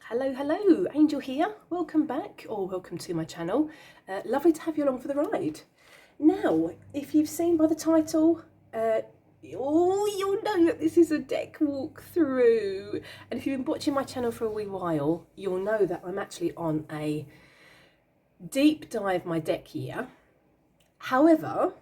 Hello, hello, Angel here. Welcome back, or welcome to my channel. Lovely to have you along for the ride. Now, if you've seen by the title, you'll know that this is a deck walkthrough. And if you've been watching my channel for a wee while, you'll know that I'm actually on a deep dive my deck here. However,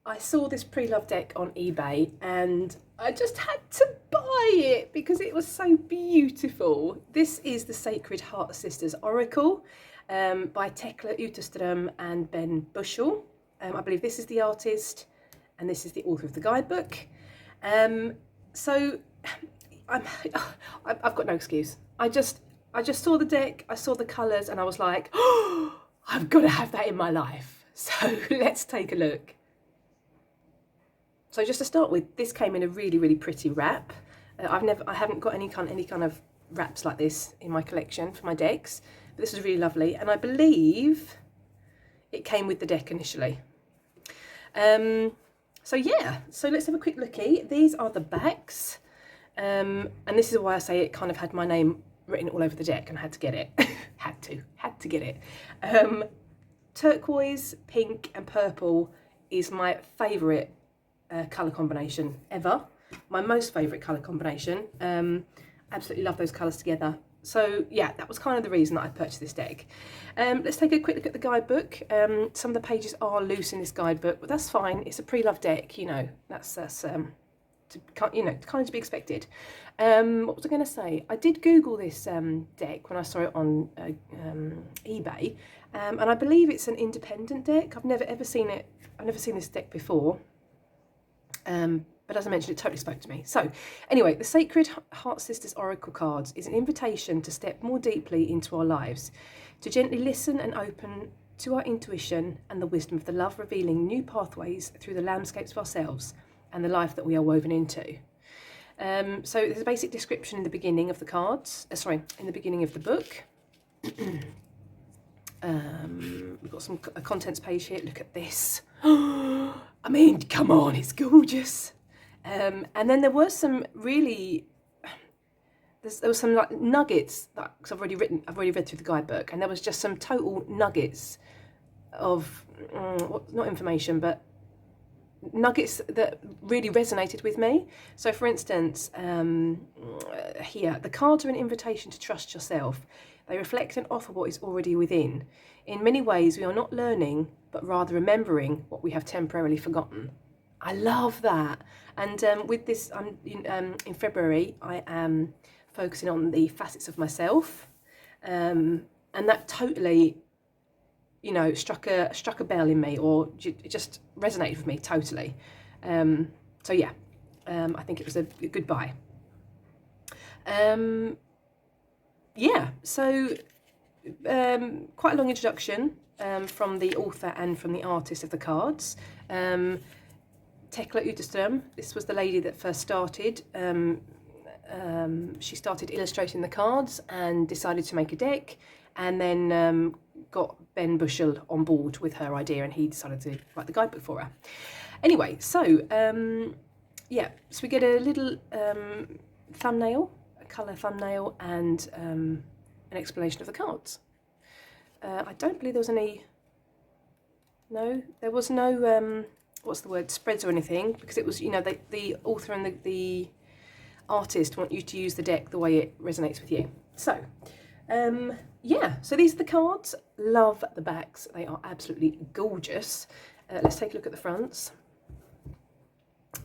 I saw this pre-loved deck on eBay and I just had to buy it because it was so beautiful. This is the Sacred Heart Sisters Oracle by Tekla Utterström and Ben Bushell. I believe this is the artist and this is the author of the guidebook. So I've got no excuse. I just saw the deck, I saw the colours and I was like, oh, I've got to have that in my life. So let's take a look. So just to start with, this came in a really, really pretty wrap. I haven't got any kind of wraps like this in my collection for my decks, but this was really lovely. And I believe it came with the deck initially. So yeah, so let's have a quick looky. These are the backs. And this is why I say it kind of had my name written all over the deck and I had to get it. had to get it. Turquoise, pink and purple is my favourite colour combination ever. My most favourite colour combination. Absolutely love those colours together. So yeah, that was kind of the reason that I purchased this deck. Let's take a quick look at the guidebook. Some of the pages are loose in this guidebook, but that's fine. It's a pre-loved deck, you know. That's kind of to be expected. What was I going to say? I did Google this deck when I saw it on eBay, and I believe it's an independent deck. I've never ever seen it. I've never seen this deck before. But as I mentioned, it totally spoke to me. So anyway, the Sacred Heart Sisters Oracle cards is an invitation to step more deeply into our lives, to gently listen and open to our intuition and the wisdom of the love, revealing new pathways through the landscapes of ourselves and the life that we are woven into. So there's a basic description in the beginning of the cards, in the beginning of the book. We've got a contents page here. Look at this. I mean, come on, it's gorgeous. And then there were some really, there was some like nuggets that, because I've already read through the guidebook, and there was just some total nuggets of, not information, but nuggets that really resonated with me. So for instance, here, the cards are an invitation to trust yourself. They reflect and offer what is already within. In many ways, we are not learning, but rather remembering what we have temporarily forgotten. I love that. And with this, in February, I am focusing on the facets of myself. And that totally, you know, struck a bell in me, or it just resonated with me totally. So yeah, I think it was a good buy. Yeah, so quite a long introduction from the author and from the artist of the cards. Tekla Utterström, this was the lady that first started. She started illustrating the cards and decided to make a deck, and then got Ben Bushell on board with her idea, and he decided to write the guidebook for her. Anyway, so yeah, so we get a little thumbnail, a colour thumbnail, and an explanation of the cards. I don't believe there was any, no, there was no, what's the word, spreads or anything, because it was, you know, the author and the artist want you to use the deck the way it resonates with you. So, yeah, so these are the cards. Love the backs. They are absolutely gorgeous. Let's take a look at the fronts.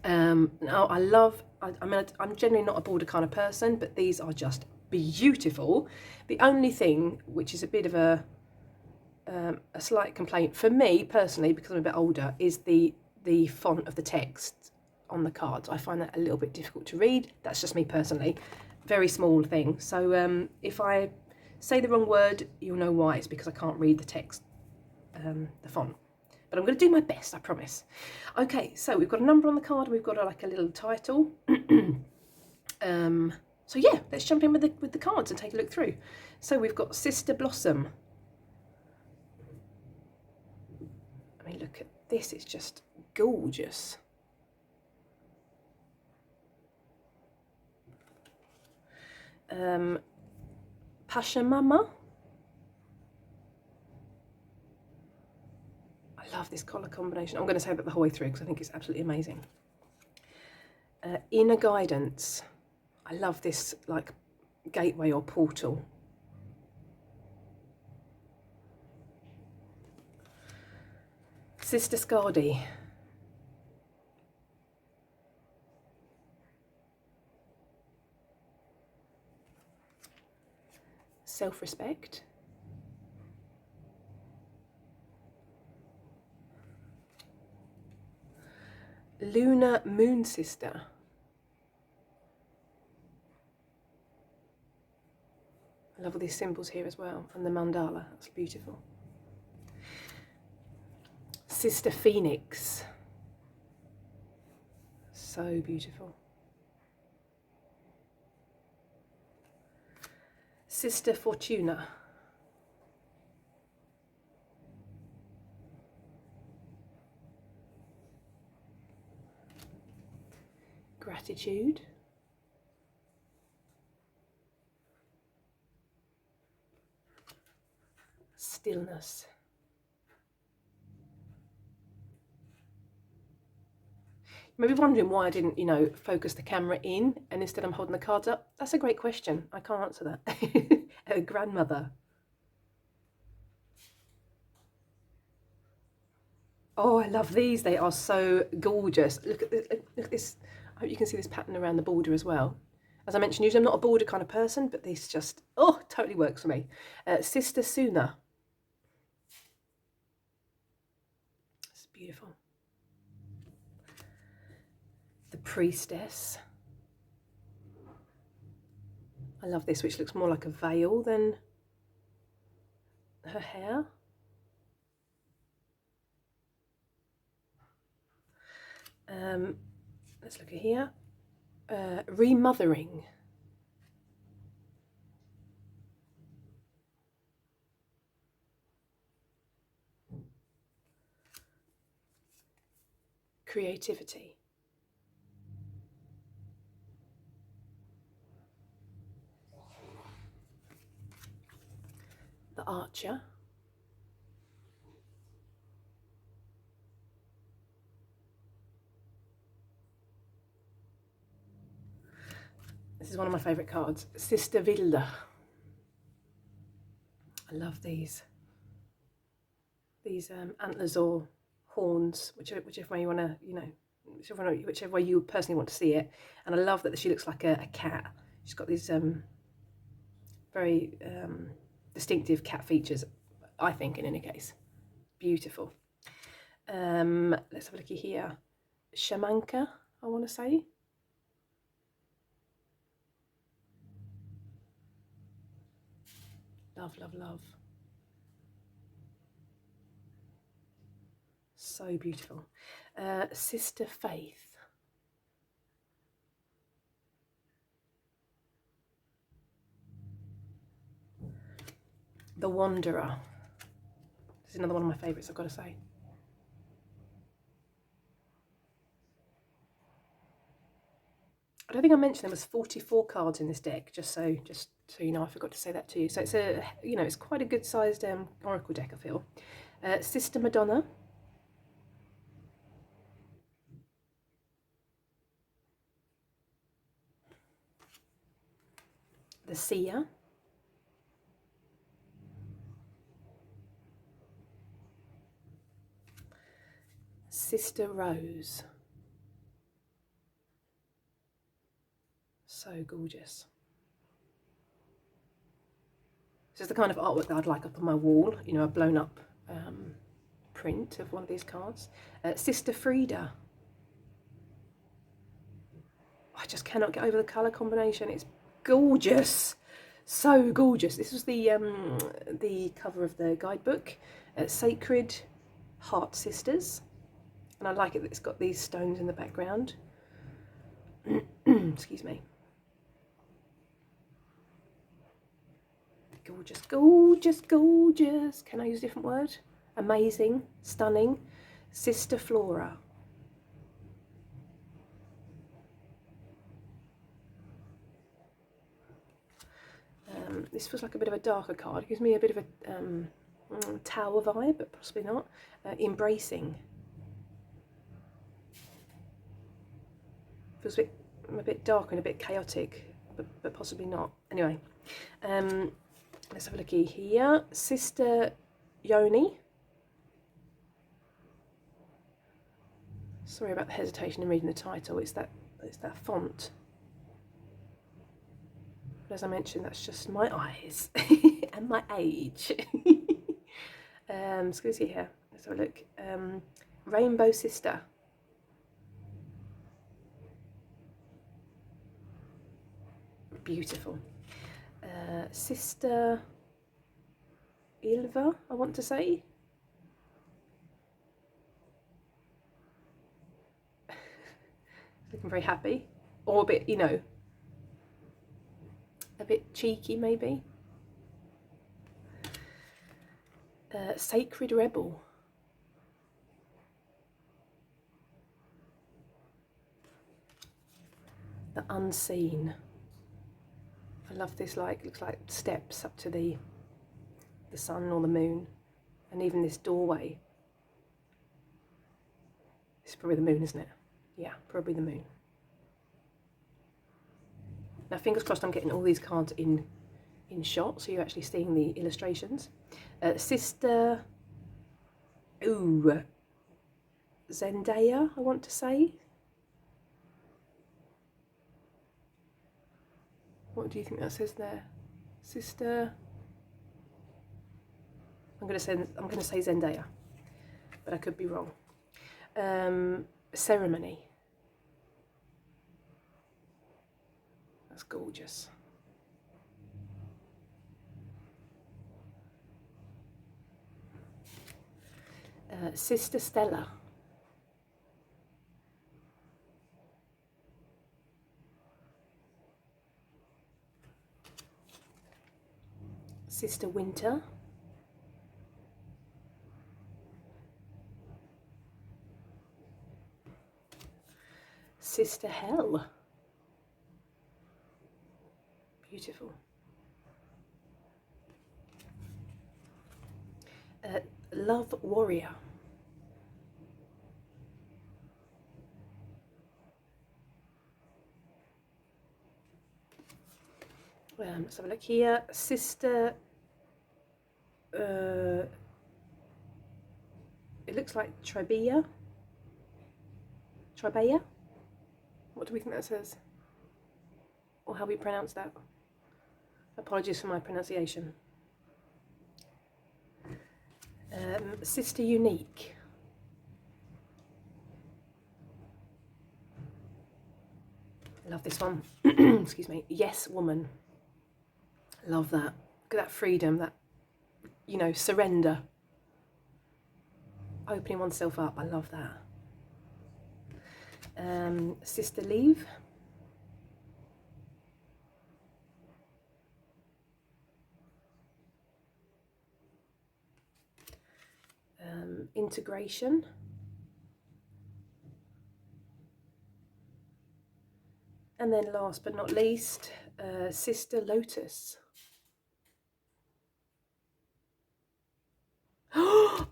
Now, I mean, I'm generally not a border kind of person, but these are just beautiful. The only thing, which is a bit of a slight complaint for me personally, because I'm a bit older, is the font of the text on the cards. I find that a little bit difficult to read. That's just me personally. Very small thing. So if I say the wrong word, you'll know why. It's because I can't read the text, the font. But I'm going to do my best, I promise. Okay, so we've got a number on the card. We've got like a little title. So yeah, let's jump in with the cards and take a look through. So we've got Sister Blossom. I mean, look at this. It's just gorgeous. Pachamama. I love this colour combination. I'm going to say that the whole way through because I think it's absolutely amazing. Inner Guidance. I love this like gateway or portal. Sister Skadi. Self-Respect. Lunar Moon Sister. I love all these symbols here as well, and the mandala, that's beautiful. Sister Phoenix. So beautiful. Sister Fortuna. Gratitude. Stillness. You may be wondering why I didn't, you know, focus the camera in and instead I'm holding the cards up. That's a great question. I can't answer that. Grandmother. Oh, I love these. They are so gorgeous. Look at this. I hope you can see this pattern around the border as well. As I mentioned, usually I'm not a border kind of person, but this just, oh, totally works for me. Sister Suna. It's beautiful. The Priestess. I love this, which looks more like a veil than her hair. Let's look at here. Remothering. Creativity. The Archer. This is one of my favourite cards. Sister Vilda. I love these. These antlers or horns, whichever way you want to, you know, whichever way you personally want to see it. And I love that she looks like a cat. She's got these very distinctive cat features, I think, in any case. Beautiful. Let's have a look here. Shamanka, I want to say. Love, love, love. So beautiful. Sister Faith. The Wanderer. This is another one of my favourites, I've got to say. I don't think I mentioned there was 44 cards in this deck, just so you know, I forgot to say that to you. So it's a, you know, it's quite a good sized oracle deck, I feel. Sister Madonna. The Seer. Sister Rose. So gorgeous. This is the kind of artwork that I'd like up on my wall, you know, a blown up print of one of these cards. Sister Frida. I just cannot get over the colour combination. It's gorgeous. So gorgeous. This was the cover of the guidebook. Sacred Heart Sisters. And I like it that it's got these stones in the background. Excuse me. Gorgeous, gorgeous, gorgeous. Can I use a different word? Amazing, stunning. Sister Flora. This feels like a bit of a darker card. It gives me a bit of a tower vibe, but possibly not. Embracing. Feels a bit dark and a bit chaotic, but possibly not. Anyway, let's have a looky here. Sister Yoni. Sorry about the hesitation in reading the title. It's that font. But as I mentioned, that's just my eyes and my age. Excuse me here. Let's have a look. Rainbow Sister. Beautiful. Sister Ilva, I want to say. Looking very happy, or a bit, you know, a bit cheeky maybe. Sacred Rebel. The Unseen. I love this, like, looks like steps up to the sun or the moon, and even this doorway. It's probably the moon, isn't it? Yeah, probably the moon. Now, fingers crossed I'm getting all these cards in shot, so you're actually seeing the illustrations. Sister, Zendaya, I want to say. What do you think that says there? Sister, I'm going to say Zendaya, but I could be wrong. Ceremony. That's gorgeous. Sister Stella. Sister Winter. Sister Hell. Beautiful. Love Warrior. Let's have a look here. Sister, it looks like Tribea. Tribea? What do we think that says? Or how we pronounce that? Apologies for my pronunciation. Sister Unique. I love this one. Excuse me. Yes, Woman. Love that. Look at that freedom, that, you know, surrender. Opening oneself up. I love that. Sister Leave. Integration. And then last but not least, Sister Lotus.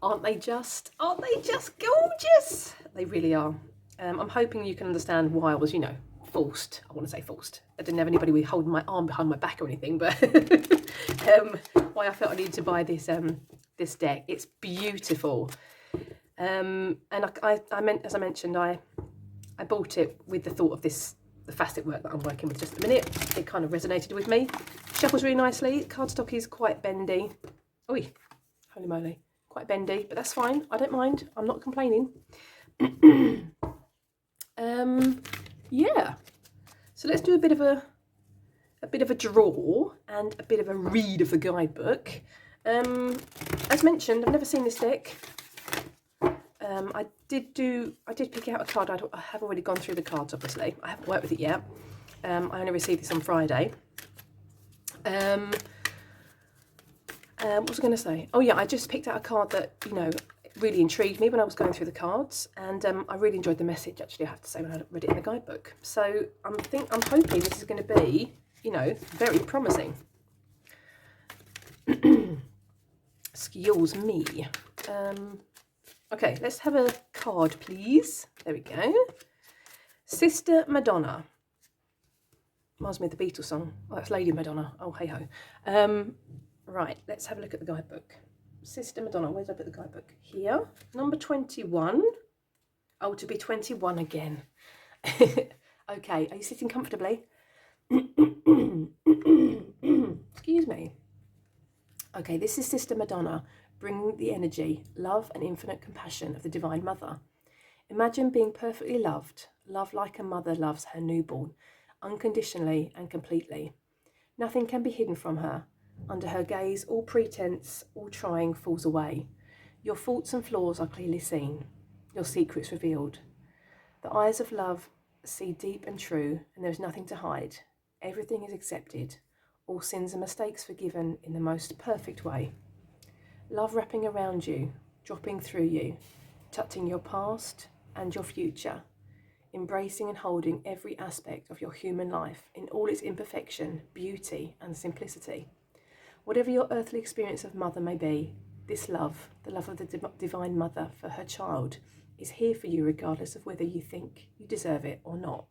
Aren't they just gorgeous? They really are. I'm hoping you can understand why I was, you know, forced. I want to say forced. I didn't have anybody holding my arm behind my back or anything, but why I felt I needed to buy this this deck. It's beautiful. And I meant, as I mentioned, I bought it with the thought of this, the facet work that I'm working with just a minute. It kind of resonated with me. Shuffles really nicely. Cardstock is quite bendy. Oi, holy moly. Quite bendy, but that's fine. I don't mind. I'm not complaining. Yeah. So let's do a bit of a draw and a bit of a read of the guidebook. As mentioned, I've never seen this deck. I did pick out a card. I have already gone through the cards, obviously. I haven't worked with it yet. I only received this on Friday. What was I going to say? Oh yeah, I just picked out a card that, you know, really intrigued me when I was going through the cards, and I really enjoyed the message, actually, I have to say, when I read it in the guidebook. So I'm hoping this is going to be, you know, very promising. Excuse me. Okay, let's have a card, please. There we go. Sister Madonna. Reminds me of the Beatles song. Oh, that's Lady Madonna. Oh, hey ho. Right, let's have a look at the guidebook. Sister Madonna, where's I put the guidebook? Here, number 21. Oh, to be 21 again. Okay, are you sitting comfortably? Excuse me. Okay, this is Sister Madonna, bringing the energy, love and infinite compassion of the Divine Mother. Imagine being perfectly loved, love like a mother loves her newborn, unconditionally and completely. Nothing can be hidden from her. Under her gaze, all pretense, all trying falls away. Your faults and flaws are clearly seen, your secrets revealed. The eyes of love see deep and true, and there is nothing to hide. Everything is accepted, all sins and mistakes forgiven in the most perfect way. Love wrapping around you, dropping through you, touching your past and your future, embracing and holding every aspect of your human life in all its imperfection, beauty and simplicity. Whatever your earthly experience of mother may be, this love, the love of the Divine Mother for her child, is here for you regardless of whether you think you deserve it or not.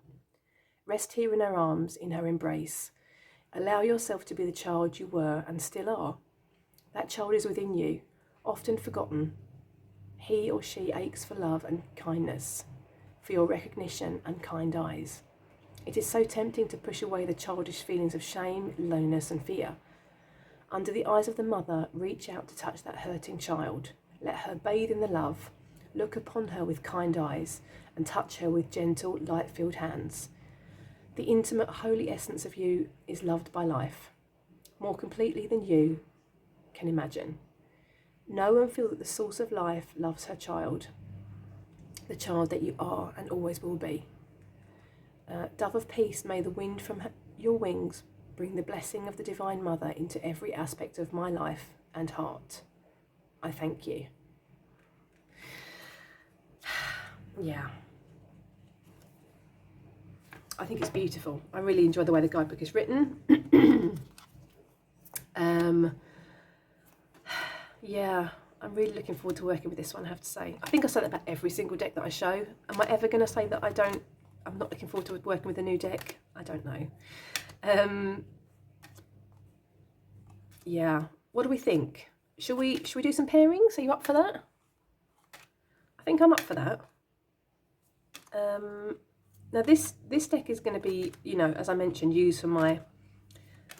Rest here in her arms, in her embrace. Allow yourself to be the child you were and still are. That child is within you, often forgotten. He or she aches for love and kindness, for your recognition and kind eyes. It is so tempting to push away the childish feelings of shame, loneliness and fear. Under the eyes of the mother, reach out to touch that hurting child. Let her bathe in the love. Look upon her with kind eyes and touch her with gentle, light-filled hands. The intimate, holy essence of you is loved by life, more completely than you can imagine. Know and feel that the source of life loves her child, the child that you are and always will be. Dove of peace, may the wind from your wings bring the blessing of the Divine Mother into every aspect of my life and heart. I thank you. Yeah. I think it's beautiful. I really enjoy the way the guidebook is written. Yeah, I'm really looking forward to working with this one, I have to say. I think I say that about every single deck that I show. Am I ever going to say that I'm not looking forward to working with a new deck? I don't know. Yeah, what do we think? Should we do some pairings? Are you up for that? I think I'm up for that. Now this deck is going to be, you know, as I mentioned, used for my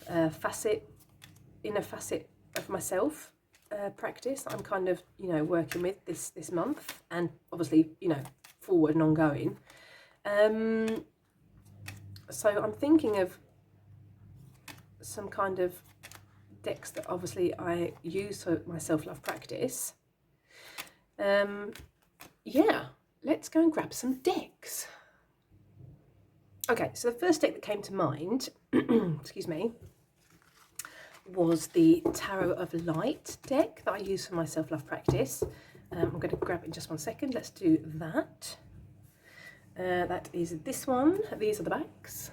inner facet of myself practice that I'm kind of, you know, working with this month, and obviously, you know, forward and ongoing. So I'm thinking of some kind of decks that obviously I use for my self-love practice. Yeah, let's go and grab some decks. Okay, so the first deck that came to mind, excuse me, was the Tarot of Light deck that I use for my self-love practice. I'm going to grab it in just one second. Let's do that. That is this one. These are the backs.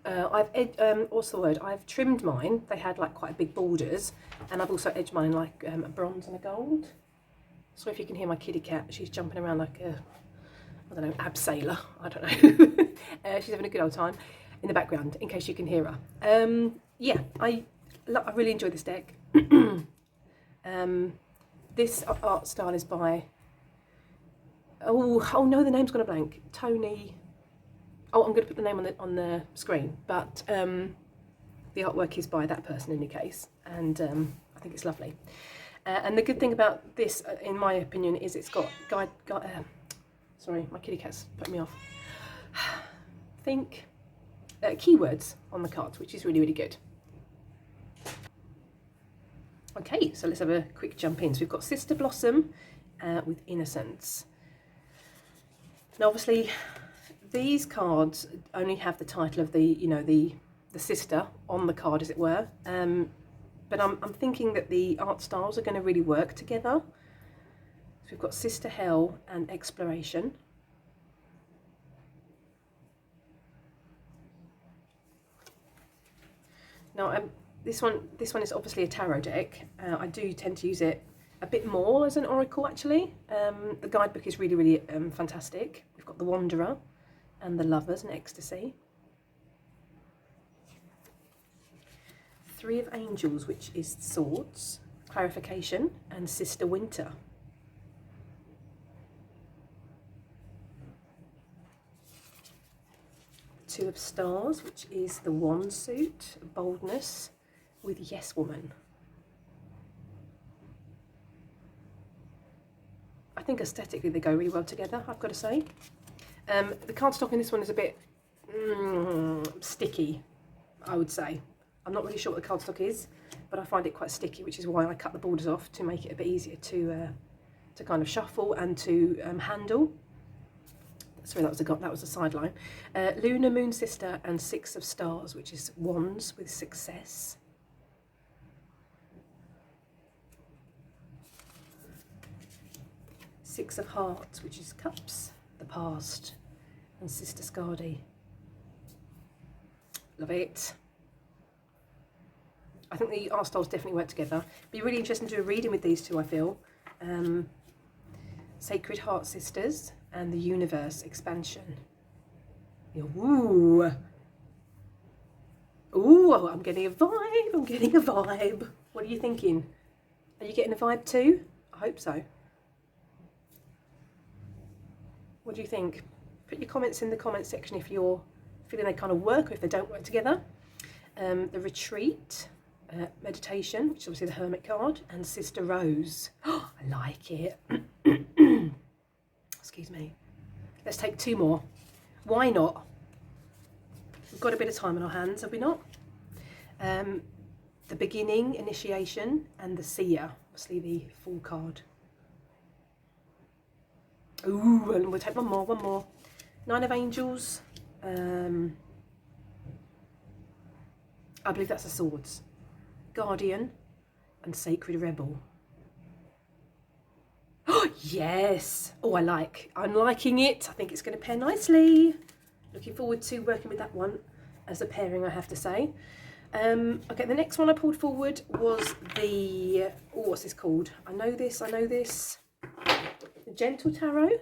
What's the word? I've trimmed mine. They had like quite big borders, and I've also edged mine like a bronze and a gold. So if you can hear my kitty cat, she's jumping around like a, I don't know, abseiler. I don't know. She's having a good old time in the background, in case you can hear her. Yeah, I really enjoy this deck. This art style is by, oh no, the name's gone a blank. Tony. Oh, I'm going to put the name on the screen, but the artwork is by that person in any case, and I think it's lovely. And the good thing about this, in my opinion, is it's got sorry, my kitty cat's put me off. Keywords on the cards, which is really, really good. Okay, so let's have a quick jump in. So we've got Sister Blossom with Innocence. Now, obviously, these cards only have the title of the, you know, the sister on the card, as it were. But I'm thinking that the art styles are going to really work together. So we've got Sister Hell and Exploration. Now, This one is obviously a tarot deck. I do tend to use it a bit more as an oracle, actually. The guidebook is really, really fantastic. We've got the Wanderer and the Lovers and Ecstasy. Three of Angels, which is Swords, Clarification, and Sister Winter. Two of Stars, which is the Wand suit, Boldness, with Yes Woman. I think aesthetically they go really well together, I've got to say. The cardstock in this one is a bit sticky, I would say. I'm not really sure what the cardstock is, but I find it quite sticky, which is why I cut the borders off to make it a bit easier to kind of shuffle and to handle. Sorry, that was a sideline. Luna, Moon, Sister, and Six of Stars, which is Wands with Success. Six of Hearts, which is Cups, the Past, and Sister Skadi. Love it. I think the art styles definitely work together. Be really interesting to do a reading with these two, I feel. Sacred Heart Sisters and the Universe Expansion. Ooh. Ooh, I'm getting a vibe. I'm getting a vibe. What are you thinking? Are you getting a vibe too? I hope so. What do you think? Put your comments in the comment section if you're feeling they kind of work or if they don't work together. The Retreat. Meditation, which is obviously the Hermit card, and Sister Rose. Oh, I like it. Excuse me. Let's take two more. Why not? We've got a bit of time on our hands, have we not? The Beginning, Initiation, and the Seer. Obviously the Fool card. Ooh, and we'll take one more. Nine of Angels. I believe that's the Swords. Guardian and Sacred Rebel. Oh, yes. Oh, I'm liking it. I think it's going to pair nicely. Looking forward to working with that one as a pairing, I have to say. Okay, the next one I pulled forward was the, what's this called? I know this. The Gentle Tarot.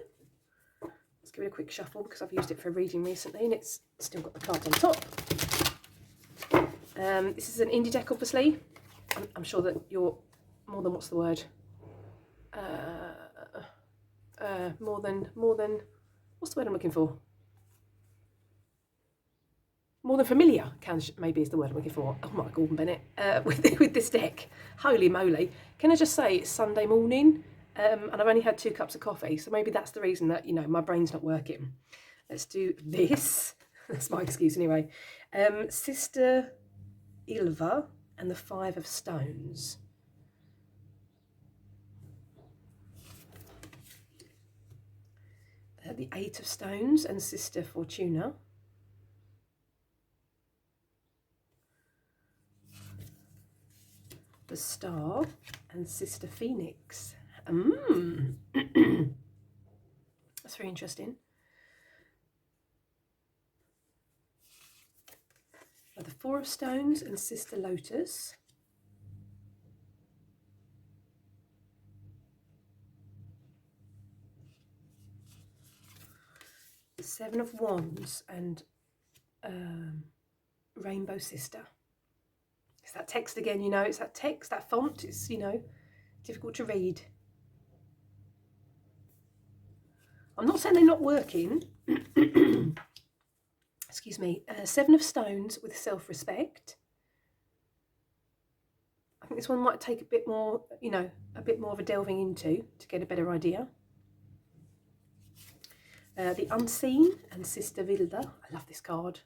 Let's give it a quick shuffle because I've used it for a reading recently and it's still got the cards on top. This is an indie deck, obviously. I'm sure that you're more than, what's the word? More than, what's the word I'm looking for? More than familiar, maybe is the word I'm looking for. Oh my Gordon Bennett, with this deck. Holy moly. Can I just say it's Sunday morning and I've only had 2 cups of coffee, so maybe that's the reason that, you know, my brain's not working. Let's do this. That's my excuse anyway. Sister Ilva and the 5 of Stones. The 8 of Stones and Sister Fortuna. The Star and Sister Phoenix. That's very interesting. The 4 of Stones and Sister Lotus. The 7 of Wands and Rainbow Sister. It's that text again, you know, it's that text, that font, it's, you know, difficult to read. I'm not saying they're not working. Excuse me. 7 of Stones with Self-Respect. I think this one might take a bit more, you know, a bit more of a delving into to get a better idea. The Unseen and Sister Vilda. I love this card.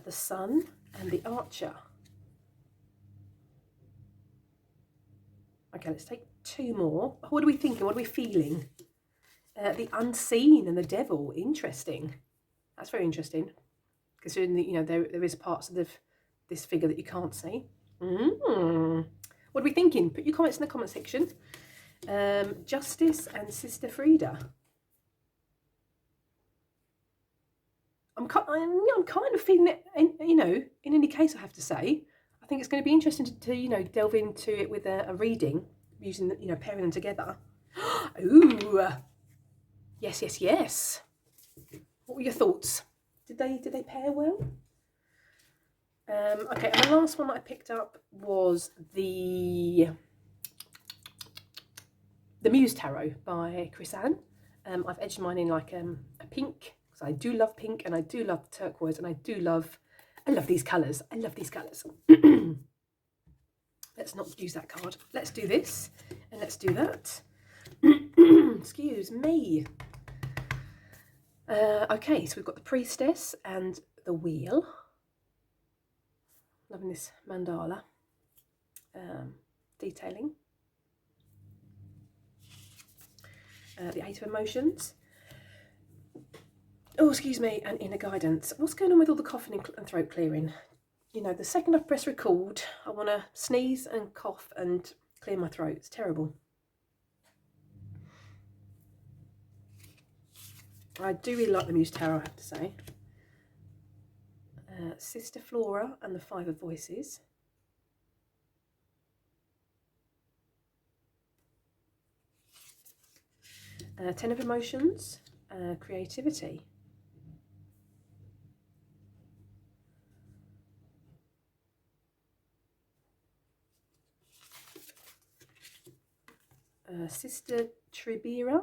The Sun and the Archer. Okay, let's take 2 more. What are we thinking? What are we feeling? The Unseen and the Devil. Interesting. That's very interesting. Considering that, you know, there is parts of this figure that you can't see. What are we thinking? Put your comments in the comment section. Justice and Sister Frida. I'm kind of feeling it, you know, in any case, I have to say. I think it's going to be interesting to you know, delve into it with a reading, using, you know, pairing them together. Ooh, yes, yes, yes. What were your thoughts? Did they pair well? Okay, and the last one that I picked up was the Muse Tarot by Chris Ann. I've edged mine in like a pink, because I do love pink and I do love turquoise and I love these colours. I love these colours. Let's not use that card. Let's do this and let's do that. Excuse me. Okay, so we've got the Priestess and the Wheel. Loving this mandala detailing. The Eight of Emotions. Oh, excuse me, and Inner Guidance. What's going on with all the coughing and throat clearing? You know, the second I press record, I want to sneeze and cough and clear my throat. It's terrible. I do really like the Muse Tarot, I have to say. Sister Flora and the Five of Voices. Ten of Emotions, Creativity. Sister Tribira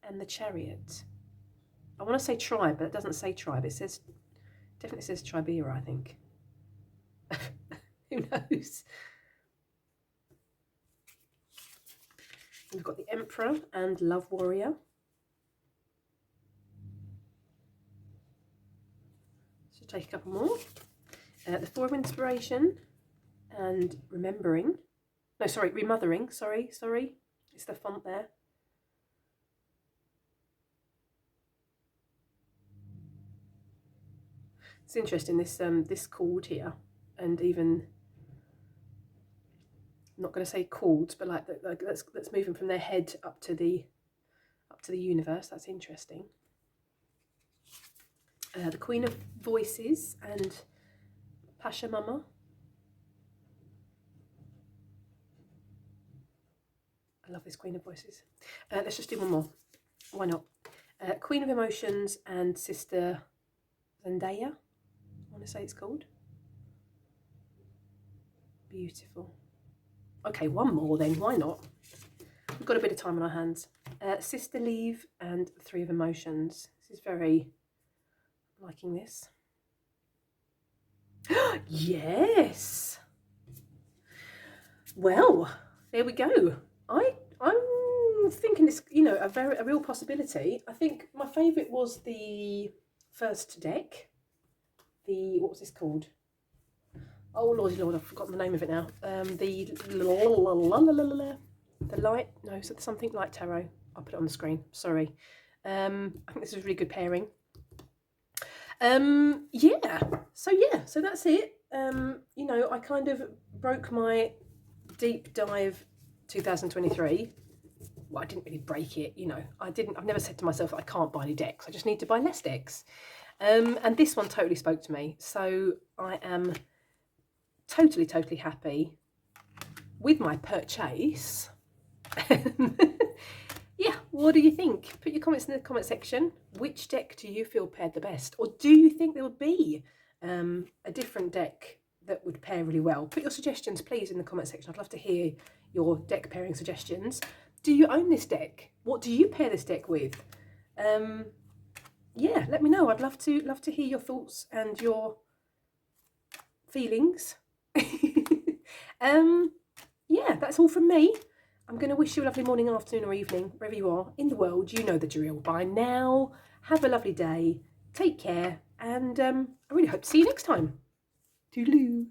and the Chariot. I want to say tribe, but it doesn't say tribe. It says, definitely says Tribira, I think. Who knows? We've got the Emperor and Love Warrior. So take a couple more. The Four of Inspiration and Remembering. No, sorry, Remothering. Sorry. It's the font there. It's interesting, this cord here, and even, I'm not going to say cords, but like that's moving from their head up to the universe. That's interesting. The Queen of Voices and Pasha Mama. I love this Queen of Voices. Let's just do one more. Why not? Queen of Emotions and Sister Zendaya, I want to say it's called. Beautiful. Okay, one more then. Why not? We've got a bit of time on our hands. Sister Leave and Three of Emotions. This is very, I'm liking this. Yes. Well, there we go. I'm thinking it's, you know, a real possibility. I think my favourite was the first deck. What was this called? Oh lordy lord, I've forgotten the name of it now. The light, no, so something like tarot. I'll put it on the screen. Sorry. I think this is a really good pairing. Yeah. So that's it. You know, I kind of broke my deep dive 2023. Well, I didn't really break it, you know. I've never said to myself I can't buy any decks. I just need to buy less decks. And this one totally spoke to me. So I am totally happy with my purchase. Yeah, what do you think? Put your comments in the comment section. Which deck do you feel paired the best? Or do you think there would be a different deck that would pair really well? Put your suggestions, please, in the comment section. I'd love to hear your deck pairing suggestions. Do you own this deck? What do you pair this deck with? Yeah, let me know. I'd love to hear your thoughts and your feelings. Yeah, that's all from me. I'm going to wish you a lovely morning, afternoon or evening, wherever you are in the world. You know the drill by now. Have a lovely day. Take care. And I really hope to see you next time. Toodaloo.